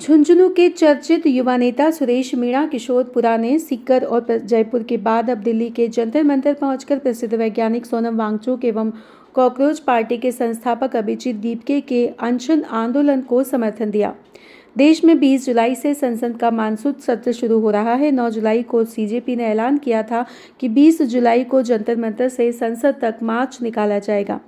झुंझुनू के चर्चित युवा नेता सुरेश मीणा किशोरपुरा ने सीकर और जयपुर के बाद अब दिल्ली के जंतर मंतर पहुंचकर प्रसिद्ध वैज्ञानिक सोनम वांगचुक एवं कॉकरोच पार्टी के संस्थापक अभिजीत दीपके के अनशन आंदोलन को समर्थन दिया। देश में 20 जुलाई से संसद का मानसून सत्र शुरू हो रहा है। 9 जुलाई को सीजेपी ने ऐलान किया था कि 20 जुलाई को जंतर मंतर से संसद तक मार्च निकाला जाएगा।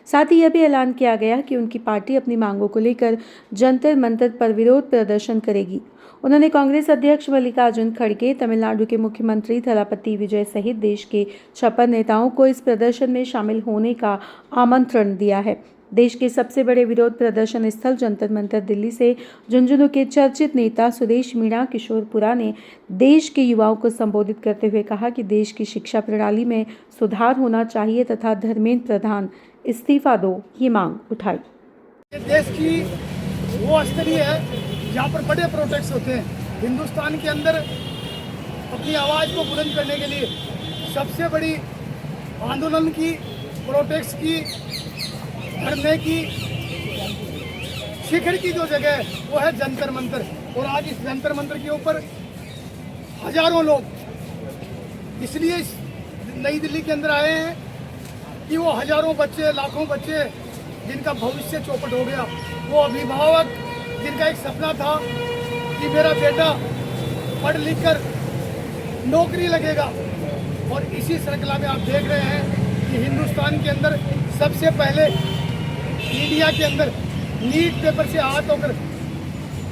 साथ ही यह भी ऐलान किया गया कि उनकी पार्टी अपनी मांगों को लेकर जंतर मंतर पर विरोध प्रदर्शन करेगी। उन्होंने कांग्रेस अध्यक्ष मल्लिकार्जुन खड़गे, तमिलनाडु के मुख्यमंत्री थलापति विजय सहित देश के 56 नेताओं को इस प्रदर्शन में शामिल होने का आमंत्रण दिया है। देश के सबसे बड़े विरोध प्रदर्शन स्थल जंतर मंतर दिल्ली से झुंझुनू के चर्चित नेता सुरेश मीणा किशोरपुरा ने देश के युवाओं को संबोधित करते हुए कहा कि देश की शिक्षा प्रणाली में सुधार होना चाहिए तथा धर्मेंद्र प्रधान इस्तीफा दो की मांग उठाई। देश की वो स्थली है जहाँ पर बड़े प्रोटेस्ट होते हैं। हिंदुस्तान के अंदर अपनी आवाज़ को बुलंद करने के लिए सबसे बड़ी आंदोलन की, प्रोटेस्ट की, धरने की, शिखर की जो जगह है वो है जंतर मंतर। और आज इस जंतर मंतर के ऊपर हजारों लोग इसलिए इस नई दिल्ली के अंदर आए हैं कि वो हजारों बच्चे, लाखों बच्चे जिनका भविष्य चौपट हो गया, वो अभिभावक जिनका एक सपना था कि मेरा बेटा पढ़ लिख कर नौकरी लगेगा। और इसी श्रृंखला में आप देख रहे हैं कि हिंदुस्तान के अंदर सबसे पहले इंडिया के अंदर नीट पेपर से आहत होकर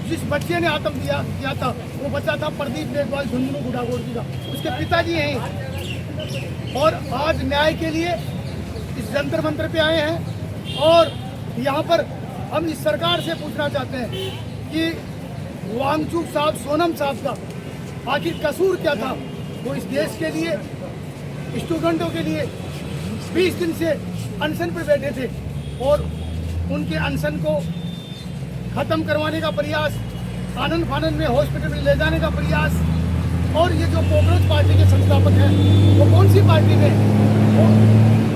जिस बच्चे ने आत्म किया था वो बच्चा था प्रदीप मेघवाल झुंझुनू गुड़ागोड़ का। उसके पिताजी हैं और आज न्याय के लिए इस जंतर मंतर पे आए हैं। और यहाँ पर हम इस सरकार से पूछना चाहते हैं कि वांगचुक साहब, सोनम साहब का आखिर कसूर क्या था। वो इस देश के लिए, स्टूडेंटों के लिए 20 दिन से अनशन पर बैठे थे और उनके अनशन को खत्म करवाने का प्रयास, आनंद फानंद में हॉस्पिटल में ले जाने का प्रयास। और ये जो कॉकरोच पार्टी के संस्थापक हैं वो कौन सी पार्टी में, वो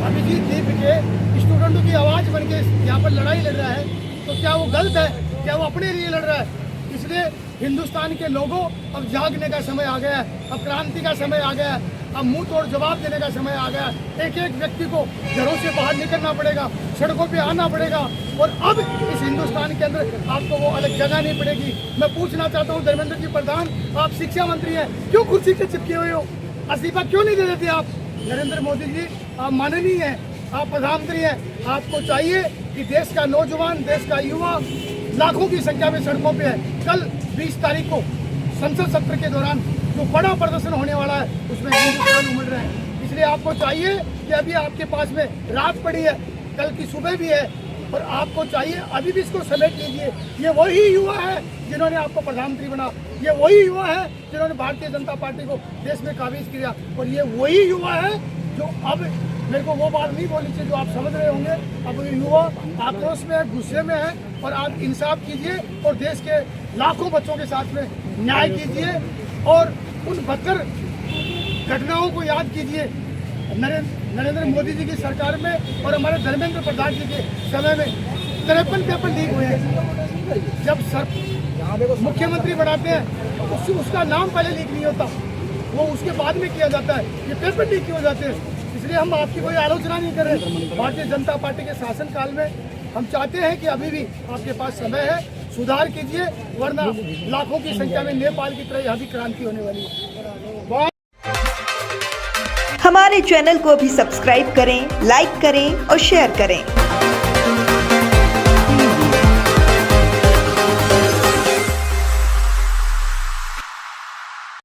अभिजीत दीपके स्टूडेंटों की आवाज़ बन के यहाँ पर लड़ाई लड़ रहा है। तो क्या वो गलत है? क्या वो अपने लिए लड़ रहा है? इसलिए हिंदुस्तान के लोगों, अब जागने का समय आ गया है, अब क्रांति का समय आ गया है, अब मुंह तोड़ जवाब देने का समय आ गया है। एक एक व्यक्ति को घरों से बाहर निकलना पड़ेगा, सड़कों पे आना पड़ेगा। और अब इस हिंदुस्तान के अंदर आपको वो अलग जगह नहीं पड़ेगी। मैं पूछना चाहता हूँ धर्मेंद्र जी प्रधान, आप शिक्षा मंत्री हैं, क्यों कुर्सी से चिपके हुए हो? इस्तीफा क्यों नहीं दे देते आप? नरेंद्र मोदी जी, आप माननीय हैं, आप प्रधानमंत्री हैं। आपको चाहिए कि देश का नौजवान, देश का युवा लाखों की संख्या में सड़कों पे है। कल 20 तारीख को संसद सत्र के दौरान जो बड़ा प्रदर्शन होने वाला है उसमें हिंदुस्तान उमड़ रहे हैं। इसलिए आपको चाहिए कि अभी आपके पास में रात पड़ी है, कल की सुबह भी है, और आपको चाहिए अभी भी इसको समेट लीजिए। ये वही युवा है जिन्होंने आपको प्रधानमंत्री बना, ये वही युवा है जिन्होंने भारतीय जनता पार्टी को देश में काबिज किया, और ये वही युवा है जो अब, मेरे को वो बात नहीं बोलनी चाहिए जो आप समझ रहे होंगे, अब युवा आक्रोश में है, गुस्से में है। और आप इंसाफ कीजिए और देश के लाखों बच्चों के साथ में न्याय कीजिए और उन बदतर घटनाओं को याद कीजिए। नरेंद्र मोदी जी की सरकार में और हमारे धर्मेंद्र प्रधान जी के समय में 53 पेपर लीक हुए हैं। जब मुख्यमंत्री बनाते हैं उसका नाम पहले लीक नहीं होता, वो उसके बाद में किया जाता है। ये पेपर लीक क्यों हो जाते हैं? इसलिए हम आपकी कोई आलोचना नहीं कर रहे। भारतीय जनता पार्टी के शासनकाल में हम चाहते हैं कि अभी भी आपके पास समय है, सुधार कीजिए, वरना लाखों की संख्या में नेपाल की तरह यहाँ भी क्रांति होने वाली है। हमारे चैनल को भी सब्सक्राइब करें, लाइक करें और शेयर करें।